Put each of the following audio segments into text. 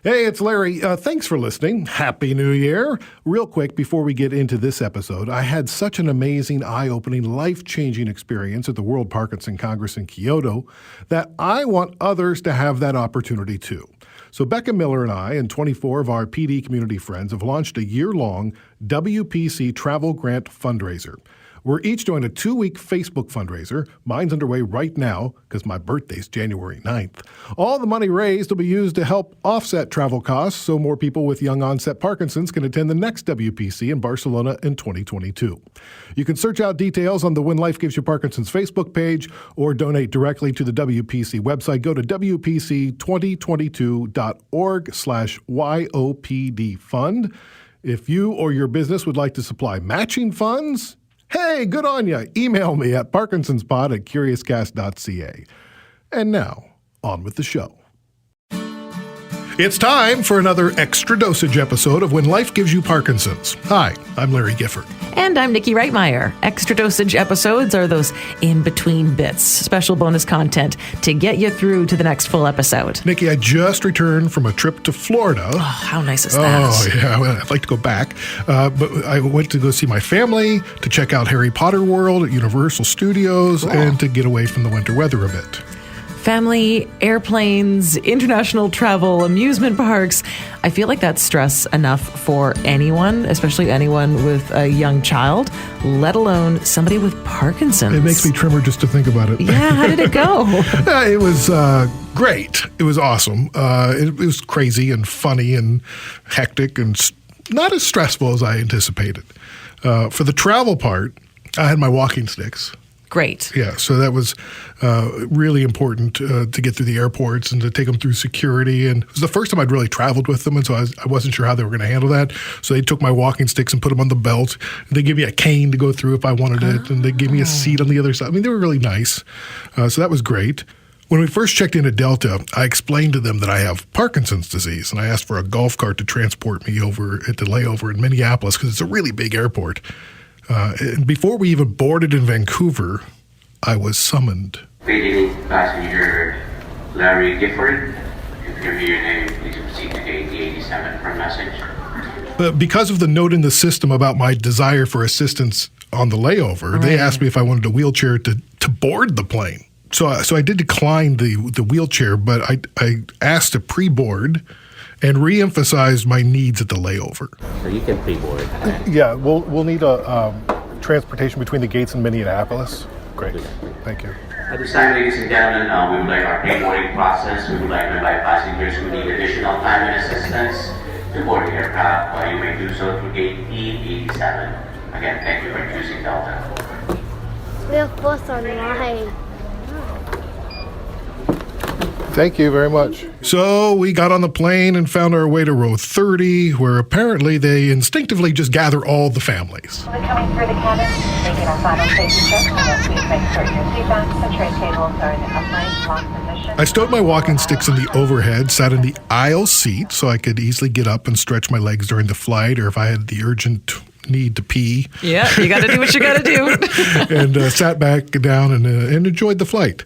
Hey, it's Larry. Thanks for listening. Happy New Year. Real quick, before we get into this episode, I had such an amazing, eye-opening, life-changing experience at the World Parkinson Congress in Kyoto that I want others to have that opportunity too. So Becca Miller and I and 24 of our PD community friends have launched a year-long WPC travel grant fundraiser. We're each doing a 2-week Facebook fundraiser. Mine's underway right now because my birthday's January 9th. All the money raised will be used to help offset travel costs so more people with young onset Parkinson's can attend the next WPC in Barcelona in 2022. You can search out details on the When Life Gives You Parkinson's Facebook page or donate directly to the WPC website. Go to wpc2022.org/YOPD fund. If you or your business would like to supply matching funds, hey, good on ya. Email me at parkinsonspod@curiouscast.ca. And now, on with the show. It's time for another extra dosage episode of When Life Gives You Parkinson's. Hi, I'm Larry Gifford. And I'm Nikki Reitmeyer. Extra dosage episodes are those in-between bits, special bonus content to get you through to the next full episode. Nikki, I just returned from a trip to Florida. Oh, how nice is that? Oh, yeah, well, I'd like to go back. But I went to go see my family, to check out Harry Potter World at Universal Studios, and to get away from the winter weather a bit. Family, airplanes, international travel, amusement parks. I feel like that's stress enough for anyone, especially anyone with a young child, let alone somebody with Parkinson's. It makes me tremor just to think about it. Yeah, how did it go? It was great. It was awesome. It was crazy and funny and hectic and not as stressful as I anticipated. For the travel part, I had my walking sticks. Great. Yeah, so that was really important to get through the airports and to take them through security. And it was the first time I'd really traveled with them, and so I wasn't sure how they were going to handle that. So they took my walking sticks and put them on the belt. They gave me a cane to go through if I wanted it, and they gave me a seat on the other side. I mean, they were really nice. So that was great. When we first checked in at Delta, I explained to them that I have Parkinson's disease, and I asked for a golf cart to transport me over at the layover in Minneapolis because it's a really big airport. And before we even boarded in Vancouver, I was summoned. Good evening, passenger Larry Gifford. If you hear your name, please proceed to gate 87 for a message. Because of the note in the system about my desire for assistance on the layover, They asked me if I wanted a wheelchair to board the plane. So I did decline the wheelchair, but I asked to pre-board and re-emphasized my needs at the layover. So you can pre-board. Yeah, we'll need a transportation between the gates in Minneapolis. Great, thank you. At this time, ladies and gentlemen, we would like our pre-boarding process. We would like to invite passengers who need additional time and assistance to board the aircraft. You may do so through gate E87. Again, thank you for choosing Delta. We're both online. Thank you very much. So we got on the plane and found our way to row 30, where apparently they instinctively just gather all the families. We're coming through the cabin, making our final safety check. Please make certain your seatbelts and tray tables are in the upright lock position. I stowed my walking sticks in the overhead, sat in the aisle seat so I could easily get up and stretch my legs during the flight, or if I had the urgent need to pee. Yeah, you got to do what you got to do. And sat back down and enjoyed the flight.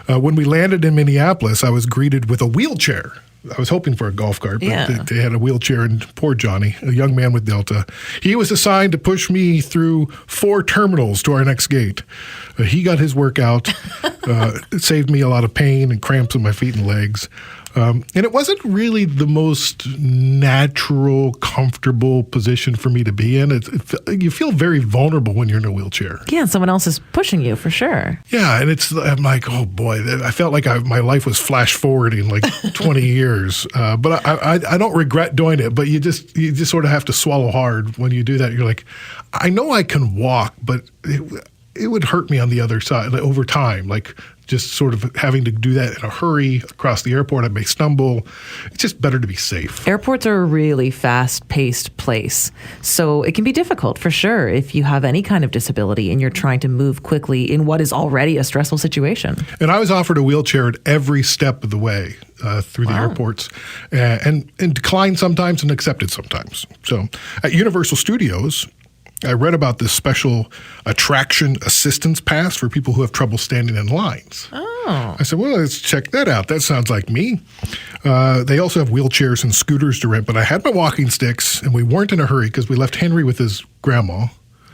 When we landed in Minneapolis, I was greeted with a wheelchair. I was hoping for a golf cart, but they had a wheelchair, and poor Johnny, a young man with Delta, he was assigned to push me through 4 terminals to our next gate. He got his workout. It saved me a lot of pain and cramps in my feet and legs. And it wasn't really the most natural, comfortable position for me to be in. You feel very vulnerable when you're in a wheelchair. Yeah, someone else is pushing you for sure. Yeah, and I'm like, oh boy, I felt like my life was flash forwarding like 20 years. But I don't regret doing it. But you just sort of have to swallow hard when you do that. You're like, I know I can walk, but it would hurt me on the other side over time. Like, just sort of having to do that in a hurry across the airport. I may stumble. It's just better to be safe. Airports are a really fast-paced place, so it can be difficult for sure if you have any kind of disability and you're trying to move quickly in what is already a stressful situation. And I was offered a wheelchair at every step of the way through the airports, and declined sometimes and accepted sometimes. So at Universal Studios, I read about this special attraction assistance pass for people who have trouble standing in lines. Oh. I said, well, let's check that out. That sounds like me. They also have wheelchairs and scooters to rent, but I had my walking sticks, and we weren't in a hurry because we left Henry with his grandma.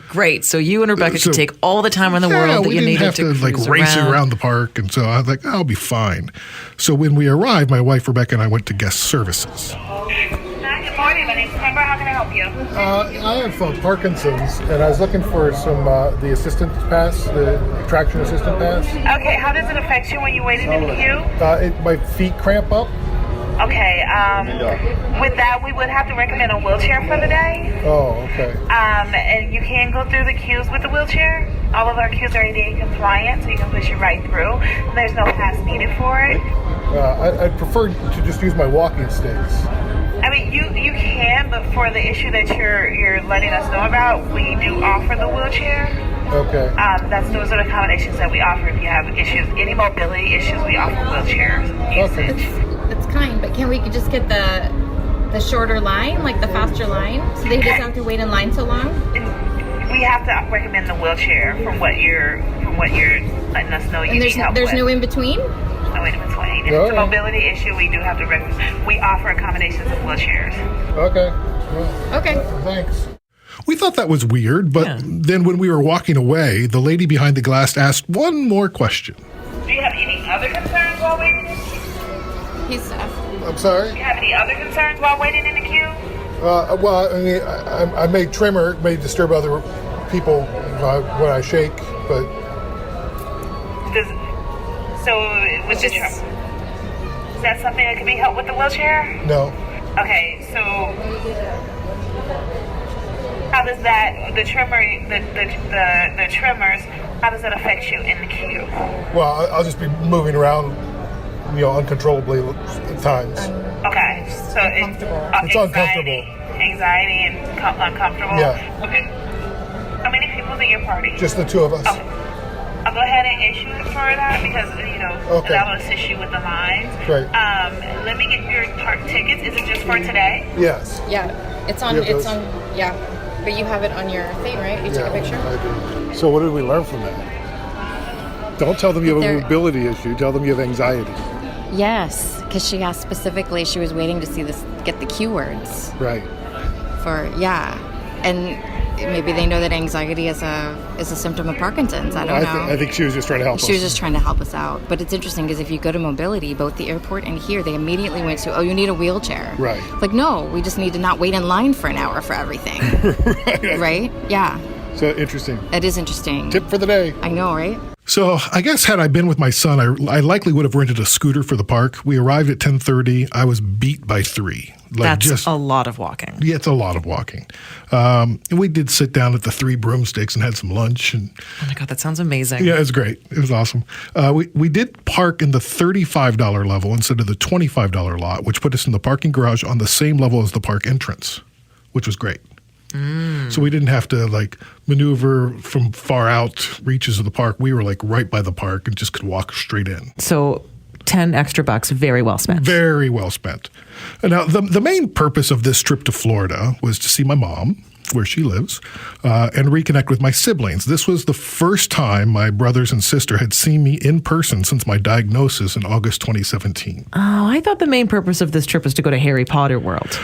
Great. So you and Rebecca could take all the time in the world that you needed to we didn't have to race around the park, and so I was like, I'll be fine. So when we arrived, my wife Rebecca and I went to guest services. Good morning. My name's Tampa. How can I help you? I have Parkinson's, and I was looking for some the assistance pass, the attraction assistant pass. Okay. How does it affect you when you wait in the queue? My feet cramp up. Okay. With that, we would have to recommend a wheelchair for the day. Oh, okay. And you can go through the queues with the wheelchair. All of our queues are ADA compliant, so you can push it right through. There's no pass needed for it. I'd prefer to just use my walking sticks. I mean, you can, but for the issue that you're letting us know about, we do offer the wheelchair. Okay. Those are the accommodations that we offer. If you have issues, any mobility issues, we offer wheelchair usage. That's kind, but can we just get the shorter line, like the faster line, so they just have to wait in line so long? We have to recommend the wheelchair from what you're letting us know you need help with. There's no in between? No in between. If it's a mobility issue, we do have to recommend. We offer accommodations of wheelchairs. Okay. Well, Okay. Thanks. We thought that was weird, but then when we were walking away, the lady behind the glass asked one more question. Do you have any other concerns while waiting? I'm sorry? Do you have any other concerns while waiting in the queue? Well, I mean, I may tremor, may disturb other people when I shake, but... With the tremor, is that something that can be helped with the wheelchair? No. Okay, so how does that, the tremors, how does that affect you in the queue? Well, I'll just be moving around, uncontrollably at times. Okay, so It's uncomfortable. Anxiety and uncomfortable? Yeah. Okay. How many people's in your party? Just the two of us. Okay. I'll go ahead and issue it for that because, that will assist you with the lines. Great. Let me get your park tickets. Is it just for today? Yes. Yeah, but you have it on your thing, right? You took a picture? I do. So what did we learn from that? Don't tell them you have a mobility issue. Tell them you have anxiety. Yes, because she asked specifically, she was waiting to see this, get the cue words. Right. And maybe they know that anxiety is a symptom of Parkinson's. I don't know. I think she was just trying to help us. She was just trying to help us out. But it's interesting because if you go to mobility, both the airport and here, they immediately went to, you need a wheelchair. Right. Like, no, we just need to not wait in line for an hour for everything. Right? Yeah. So interesting. It is interesting. Tip for the day. I know, right? So I guess had I been with my son, I likely would have rented a scooter for the park. We arrived at 10:30. I was beat by 3. That's a lot of walking. Yeah, it's a lot of walking. We did sit down at the 3 Broomsticks and had some lunch. And oh my God, that sounds amazing. Yeah, it was great. It was awesome. We did park in the $35 level instead of the $25 lot, which put us in the parking garage on the same level as the park entrance, which was great. So we didn't have to maneuver from far out reaches of the park. We were right by the park and just could walk straight in. So 10 extra bucks, very well spent. Very well spent. Now, the main purpose of this trip to Florida was to see my mom, where she lives, and reconnect with my siblings. This was the first time my brothers and sister had seen me in person since my diagnosis in August 2017. Oh, I thought the main purpose of this trip was to go to Harry Potter World.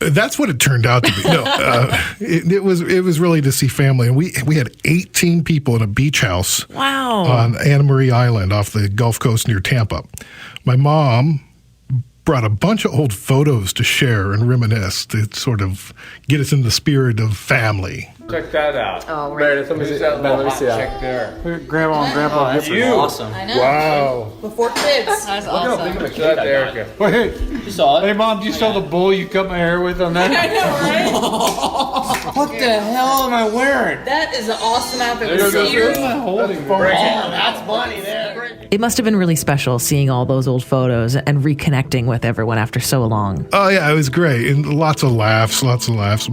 That's what it turned out to be. No, it was really to see family, and we had 18 people in a beach house. Wow. On Anna Marie Island off the Gulf Coast near Tampa. My mom brought a bunch of old photos to share and reminisce to sort of get us in the spirit of family. Check that out. Oh, right. Meredith, let me see that little hot chick there. Grandma and Grandpa. That's awesome. I know. Wow. Before kids. That's Look how big of a kid Erica. Wait, You saw it? hey Mom, do you saw the bowl you cut my hair with on that? I know, right? What the hell am I wearing? That is an awesome outfit. There With you go. Sears. What am I holding? That's funny there. It must have been really special seeing all those old photos and reconnecting with everyone after so long. Oh, yeah, it was great. And lots of laughs. We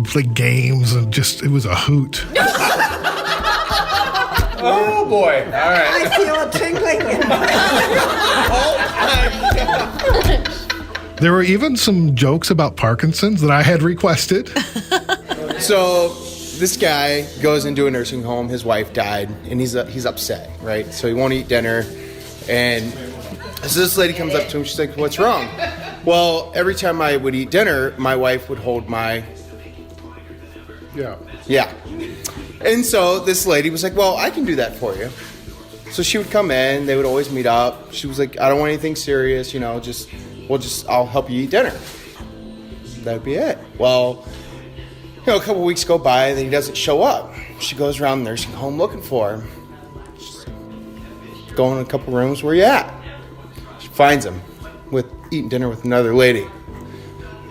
played games, and it was a hoot. Oh boy. All right. I feel a tingling in my There were even some jokes about Parkinson's that I had requested. So this guy goes into a nursing home. His wife died, and he's upset, right? So he won't eat dinner. And so this lady comes up to him. She's like, "What's wrong?" Well, every time I would eat dinner, my wife would hold my... Yeah. And so this lady was like, "Well, I can do that for you." So she would come in. They would always meet up. She was like, "I don't want anything serious, I'll help you eat dinner." That would be it. Well, a couple weeks go by, then he doesn't show up. She goes around the nursing home looking for him. She's going in a couple rooms. "Where you at?" She finds him eating dinner with another lady.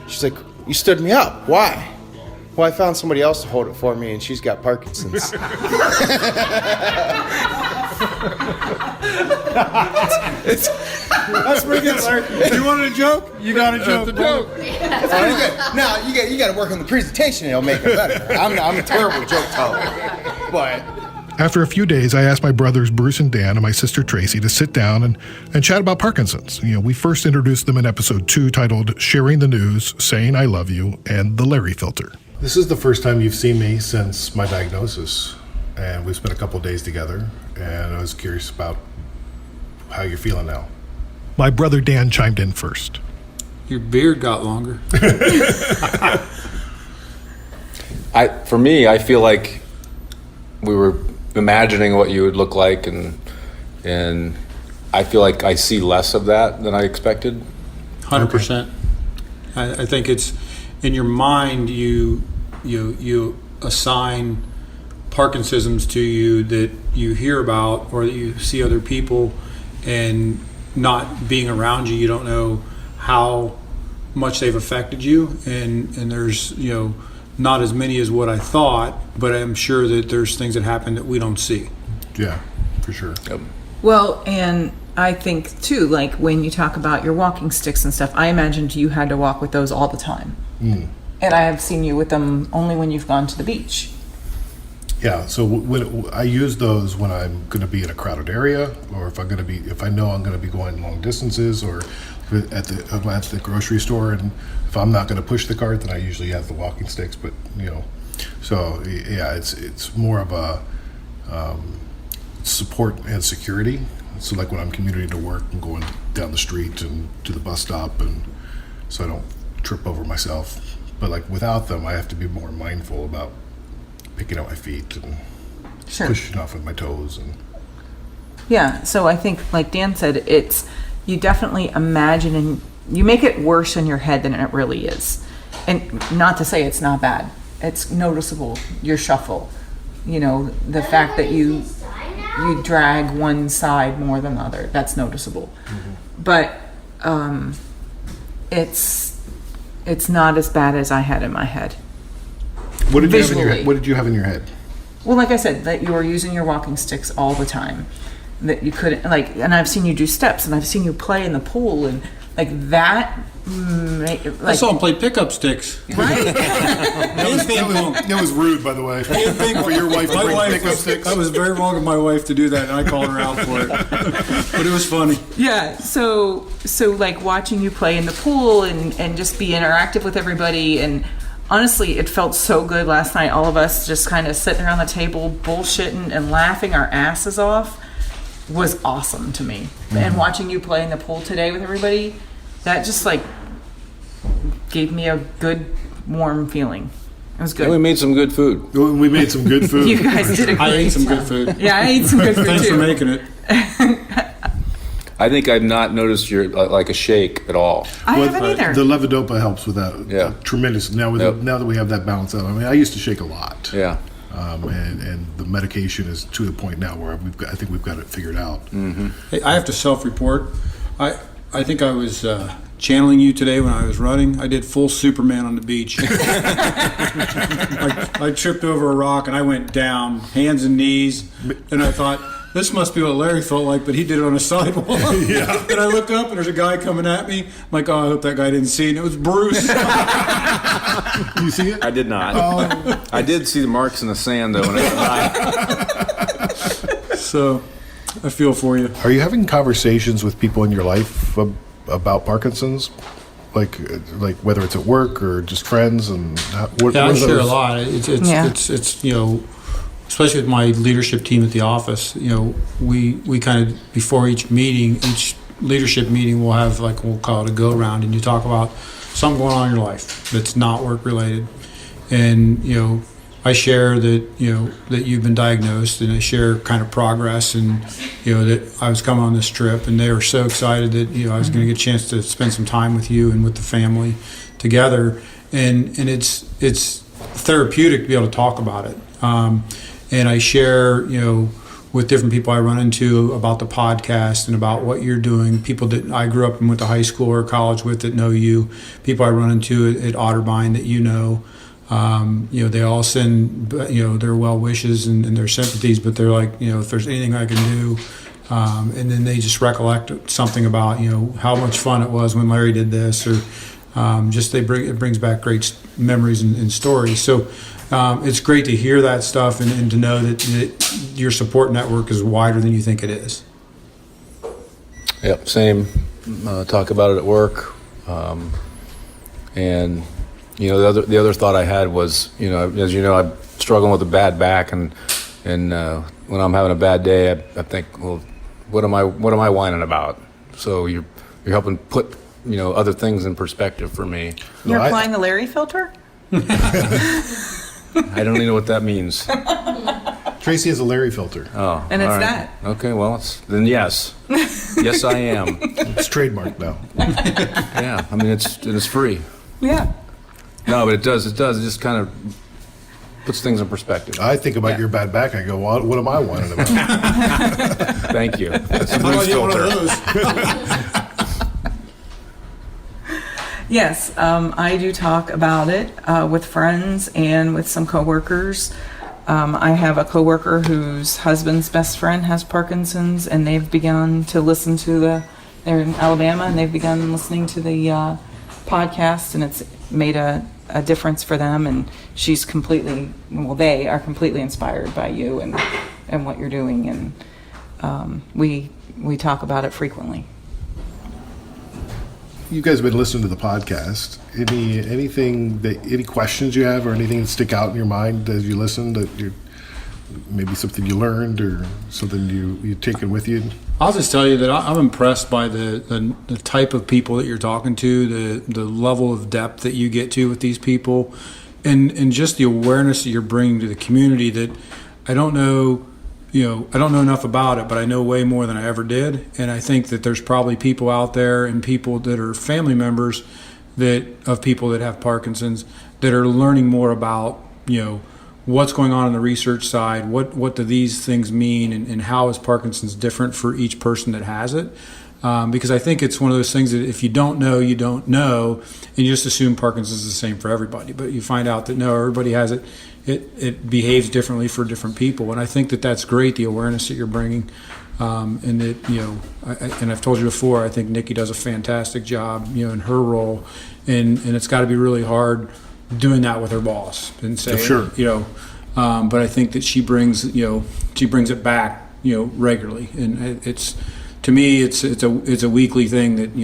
She's like, "You stood me up. Why?" "Well, I found somebody else to hold it for me, and she's got Parkinson's." That's pretty good, sir. You wanted a joke? You got a joke. That's pretty good. Now you got to work on the presentation, and it'll make it better. I'm a terrible joke teller, but. After a few days, I asked my brothers Bruce and Dan and my sister Tracy to sit down and chat about Parkinson's. We first introduced them in episode 2 titled Sharing the News, Saying I Love You, and The Larry Filter. This is the first time you've seen me since my diagnosis, and we've spent a couple days together, and I was curious about how you're feeling now. My brother Dan chimed in first. Your beard got longer. For me, I feel like we were imagining what you would look like, and I feel like I see less of that than I expected. 100%. I think it's in your mind. You assign Parkinson's to you that you hear about or that you see other people, and not being around you don't know how much they've affected you, and there's not as many as what I thought, but I'm sure that there's things that happen that we don't see. Yeah, for sure. Yep. Well, and I think too, like when you talk about your walking sticks and stuff, I imagined you had to walk with those all the time. And I have seen you with them only when you've gone to the beach. Yeah, so when I use those when I'm going to be in a crowded area, or if I know I'm going to be going long distances, or at the grocery store, and if I'm not going to push the cart, then I usually have the walking sticks. But so yeah, it's more of a support and security. So like when I'm commuting to work and going down the street and to the bus stop, and so I don't trip over myself. But like without them, I have to be more mindful about picking up my feet and pushing off with my toes. And Yeah, so I think, like Dan said, it's you definitely imagine and you make it worse in your head than it really is. And not to say it's not bad. It's noticeable, your shuffle. The fact that you drag one side more than the other, that's noticeable. But it's not as bad as I had in my head. What did you have in your head? Well, like I said, that you were using your walking sticks all the time. That you couldn't, and I've seen you do steps, and I've seen you play in the pool, and like that. I saw him play pickup sticks. Right? That was rude, by the way. For your wife to bring pickup sticks. I was very wrong of my wife to do that, and I called her out for it. But it was funny. Yeah. So like watching you play in the pool and just be interactive with everybody, and honestly, it felt so good last night. All of us just kind of sitting around the table, bullshitting and laughing our asses off, was awesome to me. And watching you play in the pool today with everybody, that just like gave me a good, warm feeling. It was good. And we made some good food. We made some good food. You guys did a great I ate some job. good food. Yeah, I ate some good food Thanks too. for making it. I think I've not noticed your like a shake at all. I haven't either. The levodopa helps with that. Yeah. Tremendous. Now that we have that balance out, I mean, I used to shake a lot. Yeah. And the medication is to the point now where I think we've got it figured out. Hey, I have to self-report. I think I was channeling you today when I was running. I did full Superman on the beach. I tripped over a rock and I went down, hands and knees, and I thought, this must be what Larry felt like, but he did it on a sidewalk. Yeah. And I look up and there's a guy coming at me. I'm like, oh, I hope that guy didn't see it. And it was Bruce. Do you see it? I did not. I did see the marks in the sand though when I went by. So I feel for you. Are you having conversations with people in your life about Parkinson's Like whether it's at work or just friends, and I share a lot. It's especially with my leadership team at the office. We kind of before each leadership meeting, we'll have we'll call it a go around, and you talk about something going on in your life that's not work related, and I share that that you've been diagnosed, and I share kind of progress, and that I was coming on this trip, and they were so excited that I was going to get a chance to spend some time with you and with the family together, and it's therapeutic to be able to talk about it, and I share with different people I run into about the podcast and about what you're doing, people that I grew up and went to high school or college with that know you, people I run into at Otterbein that they all send their well wishes and their sympathies, but they're like, if there's anything I can do, and then they just recollect something about how much fun it was when Larry did this, or it brings back great memories and stories. So it's great to hear that stuff and to know that your support network is wider than you think it is. Yep, same. Talk about it at work, and the other thought I had was, as you know, I'm struggling with a bad back, and when I'm having a bad day, I think, well, what am I whining about? So you're helping put other things in perspective for me. You're applying the Larry filter? I don't even know what that means. Tracy has a Larry filter. Oh, and it's right. that. Okay, well, then yes. Yes, I am. It's trademarked now. Yeah, I mean, it's free. Yeah. No, but it does. It just kind of puts things in perspective. I think about your bad back. I go, what am I whining about? Thank you. That's a good filter. Yes, I do talk about it with friends and with some coworkers. I have a coworker whose husband's best friend has Parkinson's, and they've begun to listen to they're in Alabama, and they've begun listening to the podcast, and it's made a difference for them, and they are completely inspired by you and what you're doing, and we talk about it frequently. You guys have been listening to the podcast. Any questions you have, or anything that stick out in your mind as you listen, that maybe something you learned or something you've taken with you? I'll just tell you that I'm impressed by the type of people that you're talking to, the level of depth that you get to with these people, and just the awareness that you're bringing to the community that I don't know enough about it, but I know way more than I ever did. And I think that there's probably people out there and people that are family members of people that have Parkinson's that are learning more about, what's going on the research side, what do these things mean, and how is Parkinson's different for each person that has it. Because I think it's one of those things that if you don't know, you don't know, and you just assume Parkinson's is the same for everybody. But you find out that no, everybody has it. It behaves differently for different people, and I think that that's great, the awareness that you're bringing, and that and I've told you before, I think Nikki does a fantastic job, in her role, and it's got to be really hard doing that with her boss and saying, sure. But I think that she brings it back, regularly, and it's to me it's a weekly thing that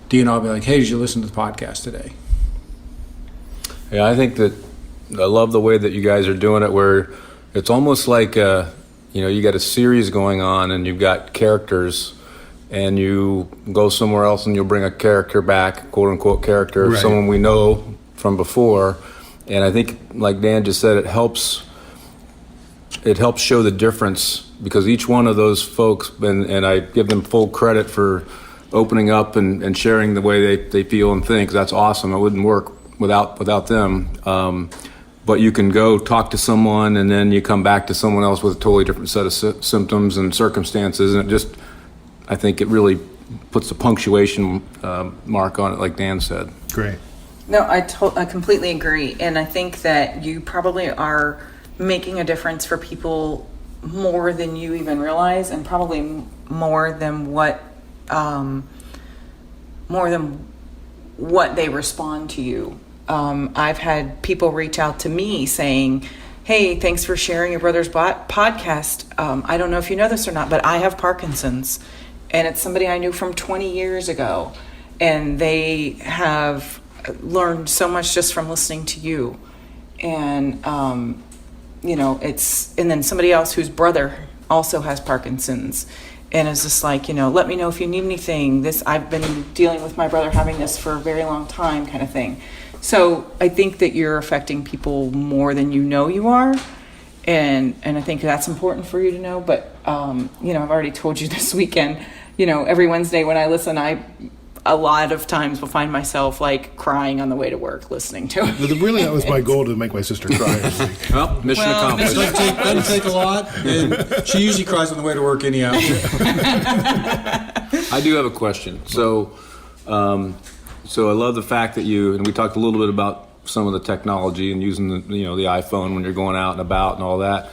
Dee and I'll be like, hey, did you listen to the podcast today? Yeah, I think that. I love the way that you guys are doing it, where it's almost like you got a series going on and you've got characters, and you go somewhere else and you'll bring a character back, quote unquote character, right. Someone we know from before, and I think, like Dan just said, it helps show the difference, because each one of those folks, and I give them full credit for opening up and sharing the way they feel and think. That's awesome. It wouldn't work without them. But you can go talk to someone, and then you come back to someone else with a totally different set of symptoms and circumstances, and I think it really puts a punctuation mark on it, like Dan said. Great. No, I completely agree, and I think that you probably are making a difference for people more than you even realize, and probably more than what they respond to you. I've had people reach out to me saying, hey, thanks for sharing your brother's podcast. I don't know if you know this or not, but I have Parkinson's, and it's somebody I knew from 20 years ago. and they have learned so much just from listening to you. And you know, and then somebody else whose brother also has Parkinson's, and is just like, you know, let me know if you need anything. I've been dealing with my brother having this for a very long time, kind of thing. So I think that you're affecting people more than you know you are, and I think that's important for you to know. But you know, I've already told you this weekend, you know, every Wednesday when I listen, a lot of times will find myself like crying on the way to work listening to it. But really, that was my goal, to make my sister cry. Well, mission accomplished. Doesn't take a lot, and she usually cries on the way to work anyhow. I do have a question. So I love the fact that and we talked a little bit about some of the technology and using the iPhone when you're going out and about and all that.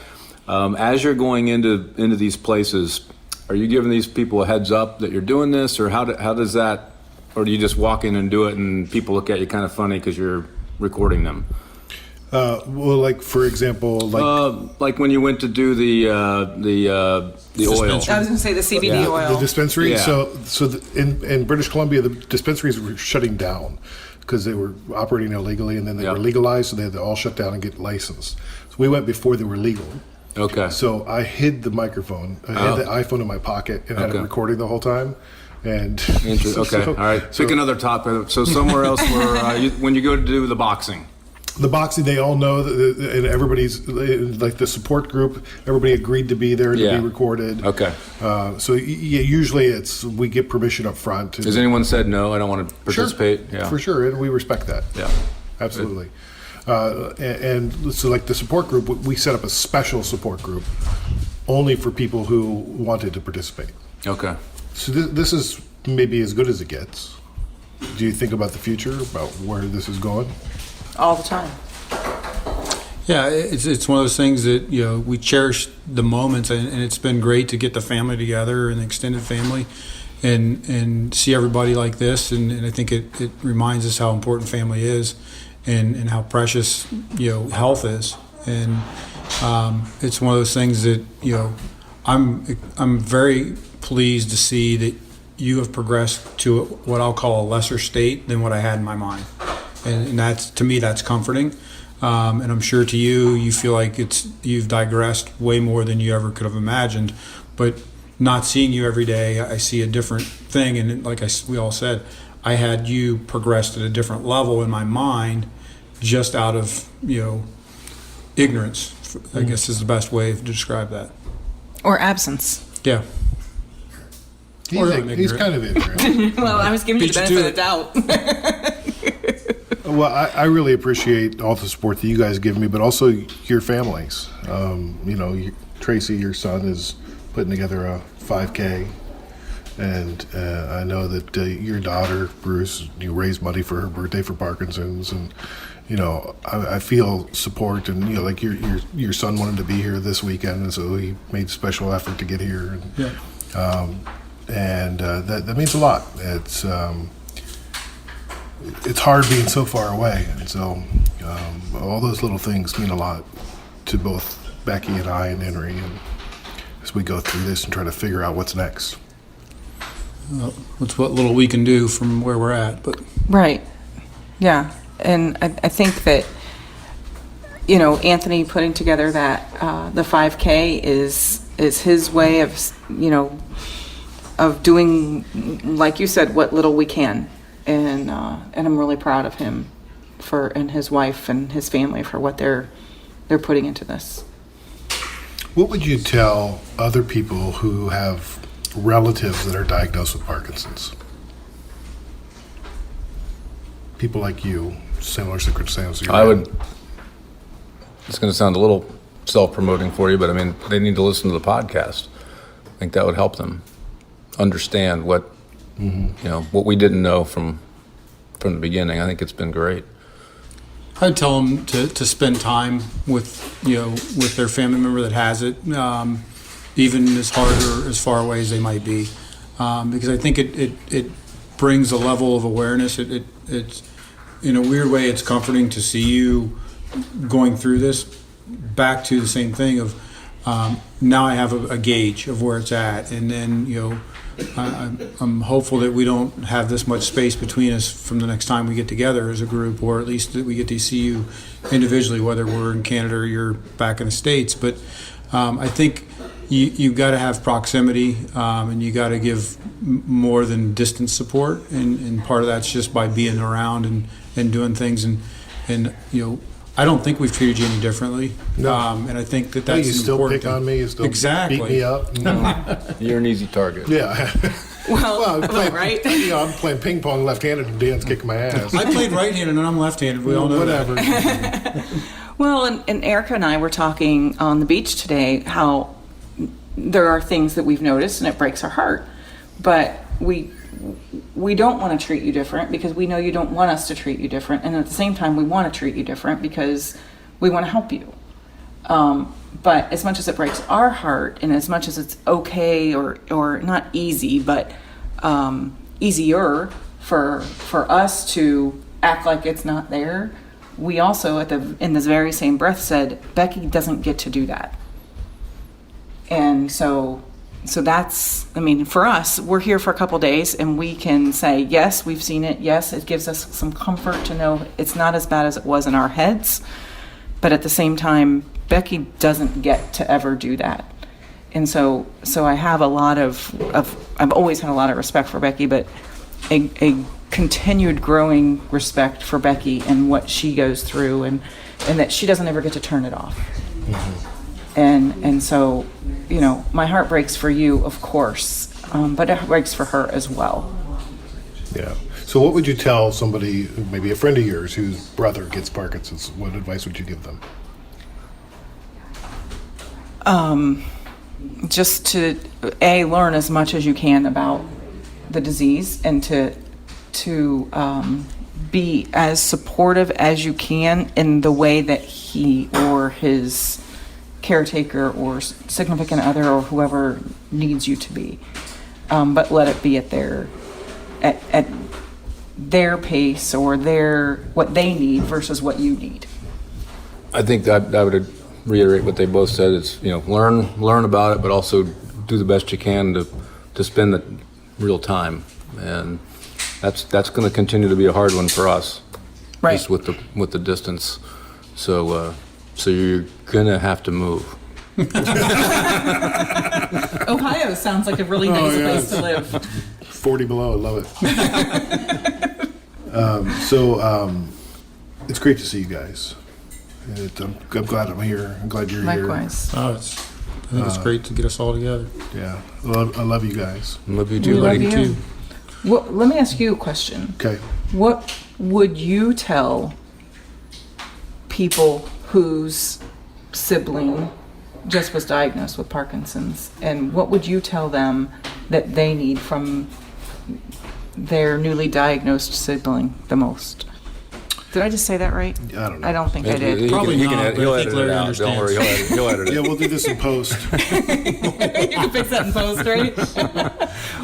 As you're going into these places, are you giving these people a heads up that you're doing this, or how does that, or do you just walk in and do it and people look at you kind of funny because you're recording them? Well, like for example, like when you went to do the oil. I was going to say the CBD oil. The dispensary. Yeah. In British Columbia, the dispensaries were shutting down because they were operating illegally, and then they were legalized, so they had to all shut down and get licensed. So we went before they were legal. Okay. So I hid the microphone. I had the iPhone in my pocket and had it recording the whole time. And okay, all right. Pick another topic. So somewhere else where when you go to do the boxing. The boxing, they all know, and everybody's like the support group. Everybody agreed to be there and to be recorded. Okay. So usually we get permission up front. Has anyone said no? I don't want to participate. Sure. Yeah, for sure, and we respect that. Yeah, absolutely. And so, like the support group, we set up a special support group only for people who wanted to participate. Okay. So this is maybe as good as it gets. Do you think about the future, about where this is going? All the time. Yeah, it's one of those things that, you know, we cherish the moments, and it's been great to get the family together and the extended family and see everybody like this, and I think it reminds us how important family is and how precious, you know, health is. And it's one of those things that, you know, I'm very pleased to see that you have progressed to what I'll call a lesser state than what I had in my mind. And that's, to me, that's comforting. And I'm sure to you feel like you've digressed way more than you ever could have imagined. But not seeing you every day, I see a different thing. And like we all said, I had you progressed at a different level in my mind, just out of, you know, ignorance, I guess is the best way to describe that. Or absence. Yeah. He's kind of ignorant. Well, I was giving you the benefit of the doubt. Well, I really appreciate all the support that you guys give me, but also your families. You know, Tracy, your son, is putting together a 5K, and I know that your daughter, Bruce, you raised money for her birthday for Parkinson's, and you know, I feel support, and you know, like your son wanted to be here this weekend, and so he made special effort to get here, and that means a lot. It's hard being so far away, and so all those little things mean a lot to both Becky and I and Henry, and as we go through this and try to figure out what's next. Well, that's what little we can do from where we're at, but right, yeah, and I think that, you know, Anthony putting together that the 5K is his way of, you know, of doing, like you said, what little we can. And I'm really proud of him and his wife and his family for what they're putting into this. What would you tell other people who have relatives that are diagnosed with Parkinson's? People like you, similar circumstances. It's going to sound a little self-promoting for you, but I mean, they need to listen to the podcast. I think that would help them understand what, you know, what we didn't know from the beginning. I think it's been great. I'd tell them to spend time with, you know, with their family member that has it, even as hard or as far away as they might be, because I think it brings a level of awareness. It's in a weird way, it's comforting to see you going through this. Back to the same thing of now I have a gauge of where it's at, and then, you know, I'm hopeful that we don't have this much space between us from the next time we get together as a group, or at least that we get to see you individually, whether we're in Canada or you're back in the States. But I think you've got to have proximity, and you got to give more than distance support, and part of that's just by being around and doing things, and I don't think we've treated you any differently. No. And I think that's you still important. pick on me, you still exactly. beat me up. You're an easy target. Yeah. Well, right? I'm playing ping pong left-handed and Dan's kicking my ass. I played right-handed and I'm left-handed. We all know whatever. that. Well, and Erica and I were talking on the beach today how there are things that we've noticed and it breaks our heart. But we don't want to treat you different because we know you don't want us to treat you different. And at the same time, we want to treat you different because we want to help you. But as much as it breaks our heart and as much as it's okay or not easy, but easier for us to act like it's not there, we also in this very same breath said, Becky doesn't get to do that. And so that's, for us, we're here for a couple days and we can say, yes, we've seen it. Yes, it gives us some comfort to know it's not as bad as it was in our heads. But at the same time, Becky doesn't get to ever do that. And so I have I've always had a lot of respect for Becky, but a continued growing respect for Becky and what she goes through and that she doesn't ever get to turn it off. Mm-hmm. And so, my heart breaks for you, of course, but it breaks for her as well. Yeah. So what would you tell somebody, maybe a friend of yours, whose brother gets Parkinson's? What advice would you give them? Just to, learn as much as you can about the disease and to be as supportive as you can in the way that he or his caretaker or significant other or whoever needs you to be, but let it be at their pace or what they need versus what you need. I think that I would reiterate what they both said. It's learn about it, but also do the best you can to spend the real time, and that's going to continue to be a hard one for us, right? Just with the distance. So you're gonna have to move. Ohio sounds like a really nice place to live. 40 below, I love it. It's great to see you guys. I'm glad I'm here. I'm glad you're Likewise. here. Likewise. I think it's great to get us all together. Yeah, I love you guys. I love you too. We love you too. Well, let me ask you a question. Okay. What would you tell people whose sibling just was diagnosed with Parkinson's, and what would you tell them that they need from their newly diagnosed sibling the most? Did I just say that right? I don't know. I don't think I did. Probably not, He'll but I edit think it Larry out. Don't worry, understands. he'll edit it. Yeah, we'll do this in post. You can fix that in post, right?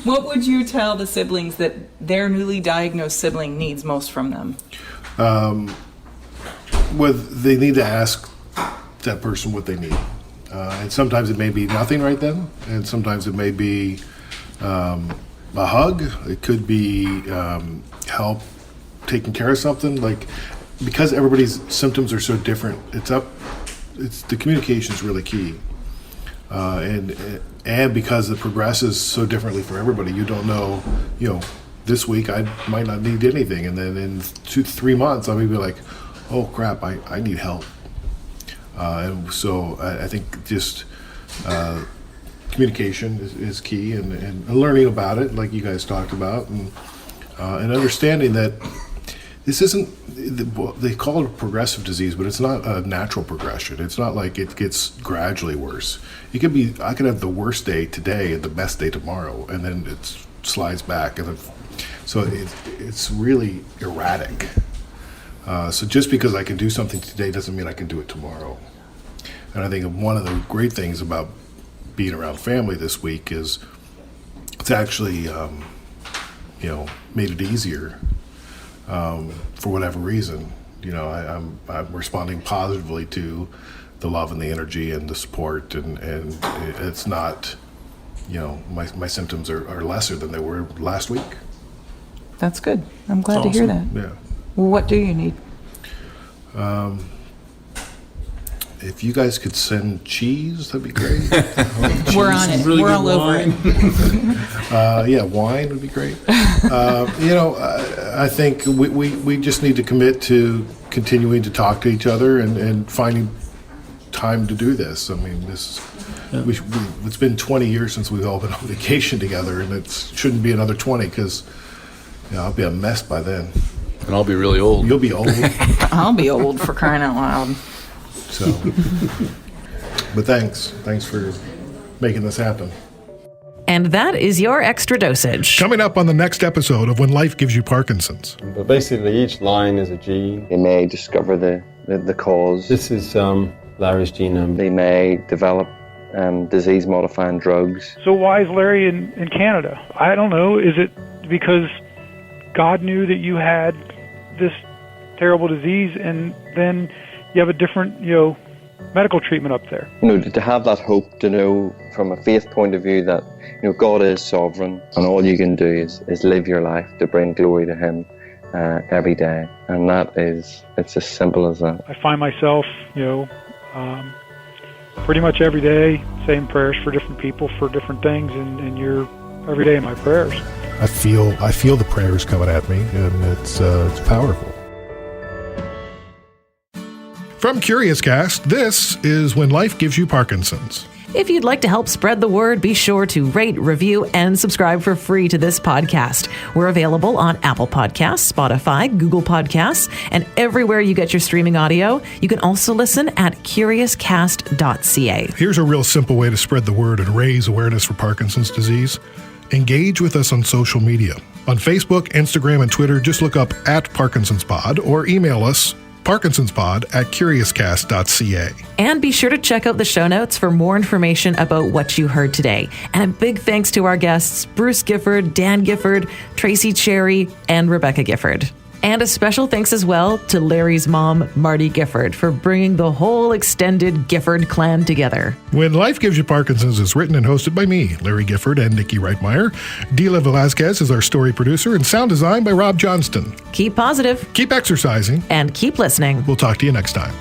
What would you tell the siblings that their newly diagnosed sibling needs most from them? Well, they need to ask that person what they need. And sometimes it may be nothing right then, and sometimes it may be a hug. It could be help taking care of something. Like, because everybody's symptoms are so different, the communication is really key. And because it progresses so differently for everybody, you don't know, this week I might not need anything, and then in 2-3 months I may be like, oh crap, I need help. And so I think just communication is key, and learning about it, like you guys talked about, and understanding that this isn't, they call it a progressive disease, but it's not a natural progression. It's not like it gets gradually worse. I could have the worst day today and the best day tomorrow, and then it slides back. So it's really erratic. So just because I can do something today doesn't mean I can do it tomorrow. And I think one of the great things about being around family this week is it's actually, made it easier for whatever reason. I'm responding positively to the love and the energy and the support, and it's not, my symptoms are lesser than they were last week. That's good. I'm glad to hear that. Yeah. What do you need? If you guys could send cheese, that'd be great. We're on it. Really We're good all over wine. it. Wine would be great. I think we just need to commit to continuing to talk to each other and finding time to do this. I mean, it's been 20 years since we've all been on vacation together, and it shouldn't be another 20 because I'll be a mess by then. And I'll be really old. You'll be old. I'll be old for crying out loud. So, but thanks for making this happen. And that is your extra dosage. Coming up on the next episode of When Life Gives You Parkinson's. But basically, each line is a gene. They may discover the cause. This is Larry's genome. They may develop disease-modifying drugs. So why is Larry in Canada? I don't know. Is it because God knew that you had this terrible disease, and then you have a different, medical treatment up there? To have that hope, to know from a faith point of view that, God is sovereign, and all you can do is live your life to bring glory to Him every day. And it's as simple as that. I find myself, pretty much every day saying prayers for different people for different things, and you're every day in my prayers. I feel the prayers coming at me, and it's powerful. From Curious Cast, this is When Life Gives You Parkinson's. If you'd like to help spread the word, be sure to rate, review, and subscribe for free to this podcast. We're available on Apple Podcasts, Spotify, Google Podcasts, and everywhere you get your streaming audio. You can also listen at curiouscast.ca. Here's a real simple way to spread the word and raise awareness for Parkinson's disease. Engage with us on social media. On Facebook, Instagram, and Twitter, just look up @ParkinsonsPod or email us parkinsonspod@curiouscast.ca. And be sure to check out the show notes for more information about what you heard today. And a big thanks to our guests, Bruce Gifford, Dan Gifford, Tracy Cherry, and Rebecca Gifford. And a special thanks as well to Larry's mom, Marty Gifford, for bringing the whole extended Gifford clan together. When Life Gives You Parkinson's is written and hosted by me, Larry Gifford, and Nikki Reitmeyer. Dila Velazquez is our story producer, and sound design by Rob Johnston. Keep positive. Keep exercising. And keep listening. We'll talk to you next time.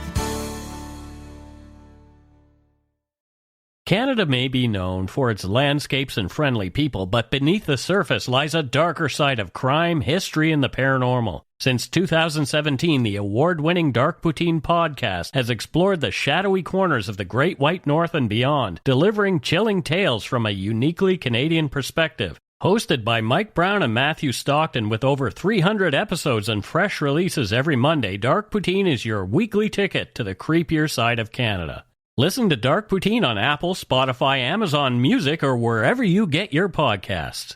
Canada may be known for its landscapes and friendly people, but beneath the surface lies a darker side of crime, history, and the paranormal. Since 2017, the award-winning Dark Poutine podcast has explored the shadowy corners of the Great White North and beyond, delivering chilling tales from a uniquely Canadian perspective. Hosted by Mike Brown and Matthew Stockton with over 300 episodes and fresh releases every Monday, Dark Poutine is your weekly ticket to the creepier side of Canada. Listen to Dark Poutine on Apple, Spotify, Amazon Music, or wherever you get your podcasts.